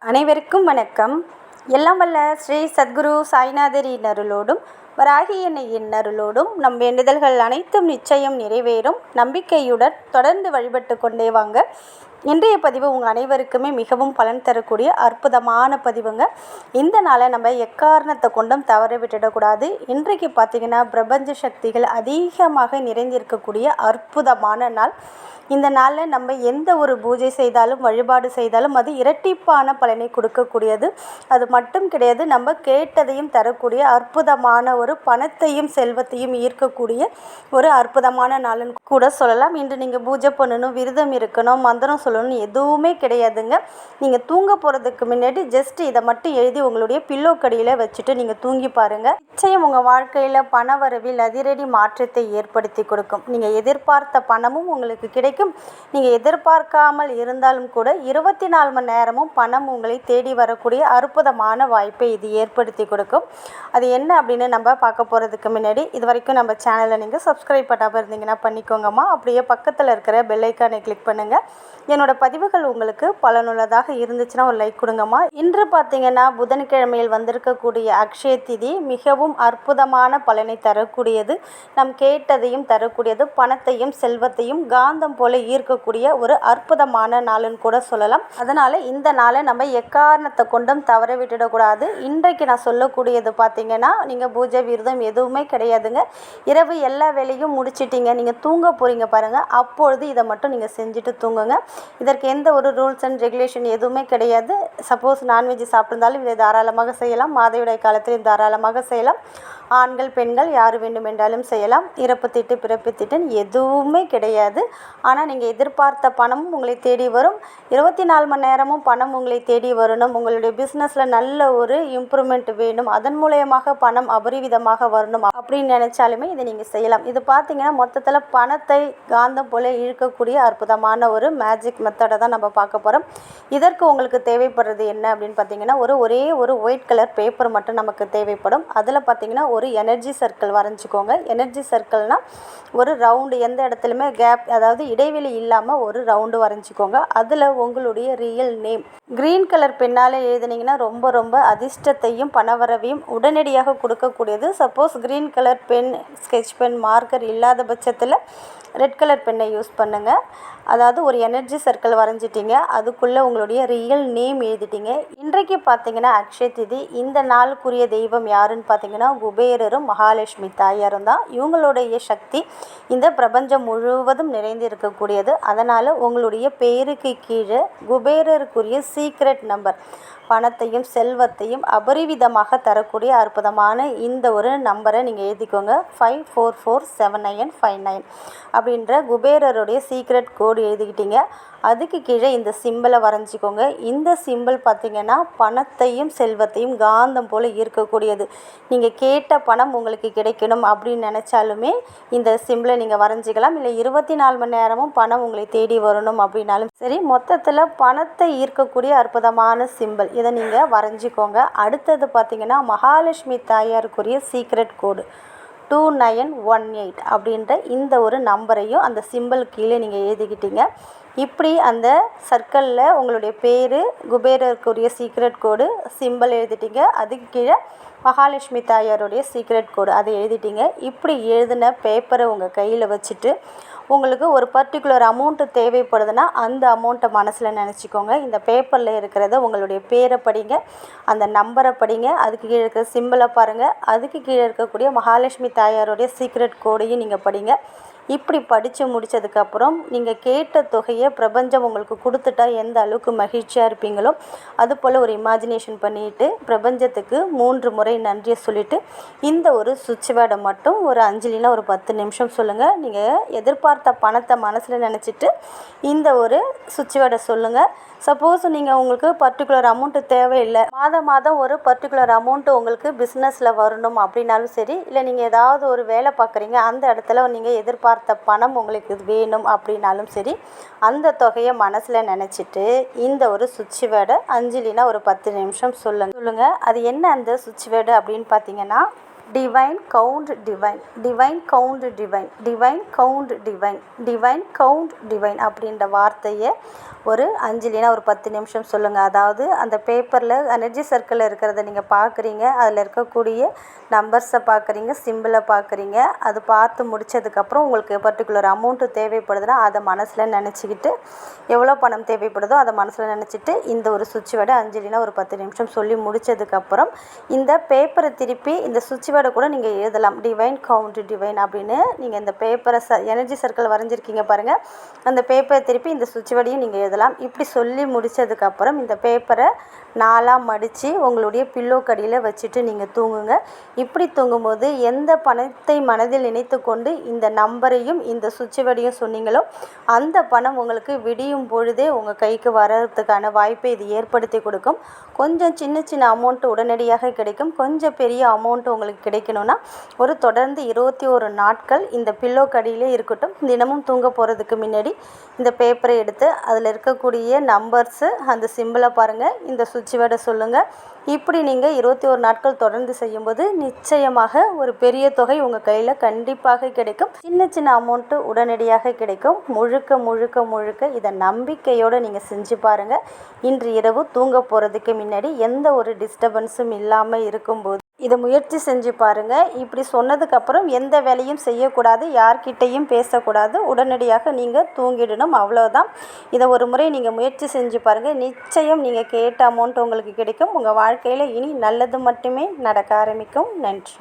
அனைவருக்கும் வணக்கம். எல்லாம் வல்ல ஸ்ரீ சத்குரு சாய்நாதரின் அருளோடும் வராகி அன்னையின் அருளோடும் நம் வேண்டுதல்கள் அனைத்தும் நிச்சயம் நிறைவேறும் நம்பிக்கையுடன் தொடர்ந்து வழிபட்டு கொண்டே வாங்க. இன்றைய பதிவு உங்கள் அனைவருக்குமே மிகவும் பலன் தரக்கூடிய அற்புதமான பதிவுங்க. இந்த நாளை நம்ம எக்காரணத்தை கொண்டும் தவற விட்டுடக்கூடாது. இன்றைக்கு பார்த்திங்கன்னா பிரபஞ்ச சக்திகள் அதிகமாக நிறைந்திருக்கக்கூடிய அற்புதமான நாள். இந்த நாளில் நம்ம எந்த ஒரு பூஜை செய்தாலும் வழிபாடு செய்தாலும் அது இரட்டிப்பான பலனை கொடுக்கக்கூடியது. அது மட்டும் கிடையாது, நம்ம கேட்டதையும் தரக்கூடிய அற்புதமான ஒரு பணத்தையும் செல்வத்தையும் ஈர்க்கக்கூடிய ஒரு அற்புதமான நாளுன்னு கூட சொல்லலாம். இன்று நீங்கள் பூஜை பண்ணணும், விரதம் இருக்கணும், மந்திரம் சொல்லணும் எதுவுமே கிடையாதுங்க. நீங்கள் தூங்க போகிறதுக்கு முன்னாடி ஜஸ்ட் இதை மட்டும் எழுதி உங்களுடைய பில்லோ கடியில் வச்சுட்டு நீங்கள் தூங்கி பாருங்கள். நிச்சயம் உங்கள் வாழ்க்கையில் பண வரவில் அதிரடி மாற்றத்தை ஏற்படுத்தி கொடுக்கும். நீங்கள் எதிர்பார்த்த பணமும் உங்களுக்கு கிடைக்கும். நீங்கள் எதிர்பார்க்காமல் இருந்தாலும் கூட 24 மணி நேரமும் பணம் உங்களை தேடி வரக்கூடிய அற்புதமான வாய்ப்பை இது ஏற்படுத்தி கொடுக்கும். அது என்ன அப்படின்னு நம்ம பார்க்க போகிறதுக்கு முன்னாடி இது வரைக்கும் நம்ம சேனலை நீங்கள் சப்ஸ்கிரைப் பண்ணாமல் இருந்தீங்கன்னா பண்ணிக்கோங்கம்மா. அப்படியே பக்கத்தில் இருக்கிற பெல் ஐக்கானை கிளிக் பண்ணுங்கள். என்னோடய பதிவுகள் உங்களுக்கு பலனுள்ளதாக இருந்துச்சுன்னா ஒரு லைக் கொடுங்கம்மா. இன்று பார்த்திங்கன்னா புதன்கிழமையில் வந்திருக்கக்கூடிய அக்ஷய திதி மிகவும் அற்புதமான பலனை தரக்கூடியது. நம் கேட்டதையும் தரக்கூடியது, பணத்தையும் செல்வத்தையும் காந்தம் போல ஈர்க்கக்கூடிய ஒரு அற்புதமான நாளுன்னு கூட சொல்லலாம். அதனால் இந்த நாளை நம்ம எக்காரணத்தை கொண்டும் தவற விட்டுடக்கூடாது. இன்றைக்கு நான் சொல்லக்கூடியது பார்த்திங்கன்னா, நீங்கள் பூஜை விரதம் எதுவுமே கிடையாதுங்க. இரவு எல்லா வேலையும் முடிச்சிட்டிங்க, நீங்கள் தூங்க போகிறீங்க பாருங்கள், அப்பொழுது இதை மட்டும் நீங்கள் செஞ்சுட்டு தூங்குங்க. இதற்கு எந்த ஒரு ரூல்ஸ் அண்ட் ரெகுலேஷன் எதுவுமே கிடையாது. சப்போஸ் நான்வெஜ் சாப்பிட்ருந்தாலும் இதை தாராளமாக செய்யலாம். மாதவிடாய் காலத்தில் தாராளமாக செய்யலாம். ஆண்கள் பெண்கள் யார் வேண்டுமென்றாலும் செய்யலாம். இறப்பு திட்டு பிறப்பு திட்டுன்னு எதுவுமே கிடையாது. ஆனால் நீங்கள் எதிர்பார்த்த பணமும் உங்களை தேடி வரும். 24 மணி நேரமும் பணம் உங்களை தேடி வரணும். உங்களுடைய பிஸ்னஸில் நல்ல ஒரு இம்ப்ரூவ்மெண்ட் வேணும், அதன் மூலயமாக பணம் அபரிவிதமாக வரணும் அப்படின்னு நினச்சாலுமே இதை நீங்கள் செய்யலாம். இது பார்த்திங்கன்னா மொத்தத்தில் பணத்தை காந்தம் போல இழுக்கக்கூடிய அற்புதமான ஒரு மேஜிக் மெத்தடை தான் நம்ம பார்க்க போகிறோம். இதற்கு உங்களுக்கு தேவைப்படுறது என்ன அப்படின்னு பார்த்தீங்கன்னா, ஒரே ஒரு ஒயிட் கலர் பேப்பர் மட்டும் நமக்கு தேவைப்படும். அதில் பார்த்திங்கன்னா ஒரு எனர்ஜி சர்க்கிள் வரைஞ்சிக்கோங்க. எனர்ஜி சர்க்கிள்னால் ஒரு ரவுண்டு, எந்த இடத்துலையுமே கேப், அதாவது இடைவெளி இல்லாமல் ஒரு ரவுண்டு வரைஞ்சிக்கோங்க. அதில் உங்களுடைய ரியல் நேம் க்ரீன் கலர் பெண்ணால் எழுதுனீங்கன்னா ரொம்ப ரொம்ப அதிர்ஷ்டத்தையும் பணவரவையும் உடனடியாக கொடுக்கக்கூடியது. Suppose green colour pen, sketch pen, marker இல்லாத பட்சத்தில் ரெட் கலர் பெண்ணை யூஸ் பண்ணுங்கள். அதாவது ஒரு எனர்ஜி சர்க்கிள் வரைஞ்சிட்டிங்க, அதுக்குள்ளே உங்களுடைய ரியல் நேம் எழுதிட்டிங்க. இன்றைக்கு பார்த்திங்கன்னா அக்ஷய திதி. இந்த நாளுக்குரிய தெய்வம் யாருன்னு பார்த்திங்கன்னா குபேரரும் மகாலட்சுமி தாயாரும் தான். இவங்களுடைய சக்தி இந்த பிரபஞ்சம் முழுவதும் நிறைந்து இருக்கக்கூடியது. அதனால் உங்களுடைய பேருக்கு கீழே குபேரருக்குரிய சீக்ரெட் நம்பர், பணத்தையும் செல்வத்தையும் அபரிவிதமாக தரக்கூடிய அற்புதமான இந்த ஒரு நம்பரை நீங்கள் எழுதிக்கோங்க. 544795 அப்படின்ற குபேரருடைய சீக்ரெட் கோடு எழுதிக்கிட்டீங்க. அதுக்கு கீழே இந்த சிம்பிளை வரைஞ்சிக்கோங்க. இந்த சிம்பிள் பார்த்திங்கன்னா பணத்தையும் செல்வத்தையும் காந்தம் போல் ஈர்க்கக்கூடியது. நீங்கள் கேட்ட பணம் உங்களுக்கு கிடைக்கணும் அப்படின்னு நினச்சாலுமே இந்த சிம்பிளை நீங்கள் வரைஞ்சிக்கலாம். இல்லை 24 மணி நேரமும் பணம் உங்களை தேடி வரணும் அப்படின்னாலும் சரி, மொத்தத்தில் பணத்தை ஈர்க்கக்கூடிய அற்புதமான சிம்பிள் இதை நீங்கள் வரைஞ்சிக்கோங்க. அடுத்தது பார்த்திங்கன்னா மகாலட்சுமி தாயாருக்குரிய சீக்ரெட் கோடு 2918 அப்படின்ற இந்த ஒரு நம்பரையும் அந்த சிம்பிள் கீழே நீங்கள் எழுதிக்கிட்டீங்க. இப்படி அந்த சர்க்கிளில் உங்களுடைய பேர், குபேரருக்குரிய சீக்ரெட் கோடு, சிம்பிள் எழுதிட்டீங்க. அதுக்கு கீழே மகாலட்சுமி தாயாருடைய சீக்ரெட் கோடு அதை எழுதிட்டீங்க. இப்படி எழுதின பேப்பரை உங்கள் கையில் வச்சுட்டு உங்களுக்கு ஒரு பர்டிகுலர் அமௌண்ட்டு தேவைப்படுதுன்னா அந்த அமௌண்ட்டை மனசில் நினச்சிக்கோங்க. இந்த பேப்பரில் இருக்கிறத உங்களுடைய பேரை படிங்க, அந்த நம்பரை படிங்க, அதுக்கு கீழே இருக்கிற சிம்பிளை பாருங்கள், அதுக்கு கீழே இருக்கக்கூடிய மகாலட்சுமி தாயாருடைய சீக்ரெட் கோடையும் நீங்கள் படிங்க. இப்படி படித்து முடித்ததுக்கப்புறம் நீங்கள் கேட்ட தொகையை பிரபஞ்சம் உங்களுக்கு கொடுத்துட்டா எந்த அளவுக்கு மகிழ்ச்சியாக இருப்பீங்களோ அதுபோல் ஒரு இமேஜினேஷன் பண்ணிவிட்டு பிரபஞ்சத்துக்கு 3 முறை நன்றியை சொல்லிவிட்டு இந்த ஒரு சுவிட்ச் வேர்டை மட்டும் ஒரு 5 இல்லைன்னா ஒரு 10 நிமிஷம் சொல்லுங்கள். நீங்கள் எதிர்பார்த்த பணத்தை மனசில் நினச்சிட்டு இந்த ஒரு சுவிட்ச் வேர்டை சொல்லுங்கள். சப்போஸ் நீங்கள் உங்களுக்கு பர்டிகுலர் அமௌண்ட்டு தேவையில்லை, மாதம் ஒரு பர்டிகுலர் அமௌண்ட்டு உங்களுக்கு பிஸ்னஸில் வரணும் அப்படின்னாலும் சரி, இல்லை நீங்கள் ஏதாவது ஒரு வேலை பார்க்குறீங்க, அந்த இடத்துல நீங்கள் எதிர்பார்த்த பணம் உங்களுக்கு வேணும் அப்படின்னாலும் சரி, அந்த தொகையை மனசில் நினச்சிட்டு இந்த ஒரு சுவிட்ச் வேர்டை 5 இல்லைன்னா ஒரு 10 நிமிஷம் சொல்லுங்கள். அது என்ன அந்த சுவிட்ச் வேர்டு அப்படின்னு பார்த்தீங்கன்னா divine count divine, divine count divine, divine count divine, divine count divine அப்படின்ற வார்த்தையை ஒரு 5 இல்லைன்னா ஒரு 10 நிமிஷம் சொல்லுங்கள். அதாவது அந்த பேப்பரில் எனர்ஜி சர்க்கிளில் இருக்கிறத நீங்கள் பார்க்குறீங்க, அதில் இருக்கக்கூடிய நம்பர்ஸை பார்க்குறீங்க, சிம்பிளை பார்க்குறீங்க. அது பார்த்து முடித்ததுக்கப்புறம் உங்களுக்கு பர்டிகுலர் அமௌண்ட்டு தேவைப்படுதுன்னா அதை மனசில் நினச்சிக்கிட்டு, எவ்வளோ பணம் தேவைப்படுதோ அதை மனசில் நினச்சிட்டு இந்த ஒரு சுவிட்ச் வேர்டை 5 இல்லைன்னா ஒரு 10 நிமிஷம் சொல்லி முடித்ததுக்கப்புறம் இந்த பேப்பரை திருப்பி இந்த சுவிட்ச் வேர்டை கூட நீங்கள் எழுதலாம். டிவைன் கவுண்ட் டிவைன் அப்படின்னு நீங்கள் இந்த பேப்பரை எனர்ஜி சர்க்கிள் வரைஞ்சிருக்கீங்க பாருங்கள், அந்த பேப்பரை திருப்பி இந்த சுவிட்ச் வேர்டையும் நீங்கள் எழுதலாம். இப்படி சொல்லி முடித்ததுக்கப்புறம் இந்த பேப்பரை 4ஆக மடித்து உங்களுடைய பில்லோ கடியில் வச்சுட்டு நீங்கள் தூங்குங்க. இப்படி தூங்கும்போது எந்த பணத்தை மனதில் நினைத்து கொண்டு இந்த நம்பரையும் இந்த சுவிட்ச் வேர்டையும் சொன்னீங்களோ அந்த பணம் உங்களுக்கு விடியும் பொழுதே உங்கள் கைக்கு வர்றதுக்கான வாய்ப்பை இது ஏற்படுத்தி கொடுக்கும். கொஞ்சம் சின்ன சின்ன அமௌண்ட்டு உடனடியாக கிடைக்கும். கொஞ்சம் பெரிய அமௌண்ட்டு உங்களுக்கு கிடைக்கணும்னா ஒரு தொடர்ந்து 21 நாட்கள் இந்த பில்லோ கடியிலே இருக்கட்டும். தினமும் தூங்க போகிறதுக்கு முன்னாடி இந்த பேப்பரை எடுத்து அதில் இருக்கக்கூடிய நம்பர்ஸு அந்த சிம்பிளை பாருங்கள், இந்த சுவிட்ச் வேர்டை சொல்லுங்கள். இப்படி நீங்கள் 21 நாட்கள் தொடர்ந்து செய்யும்போது நிச்சயமாக ஒரு பெரிய தொகை உங்கள் கையில் கண்டிப்பாக கிடைக்கும். சின்ன சின்ன அமௌண்ட்டு உடனடியாக கிடைக்கும். முழுக்க முழுக்க முழுக்க இதை நம்பிக்கையோடு நீங்கள் செஞ்சு பாருங்கள். இன்று இரவு தூங்க போகிறதுக்கு முன்னாடி எந்த ஒரு டிஸ்டர்பன்ஸும் இல்லாமல் இருக்கும்போது இதை முயற்சி செஞ்சு பாருங்கள். இப்படி சொன்னதுக்கப்புறம் எந்த வேலையும் செய்யக்கூடாது, யார்கிட்டையும் பேசக்கூடாது, உடனடியாக நீங்கள் தூங்கிடணும், அவ்வளோதான். இதை ஒரு முறை நீங்கள் முயற்சி செஞ்சு பாருங்கள். நிச்சயம் நீங்கள் கேட்ட அமௌண்ட் உங்களுக்கு கிடைக்கும். உங்கள் வாழ்க்கையில் இனி நல்லது மட்டுமே நடக்க ஆரம்பிக்கும். நன்றி.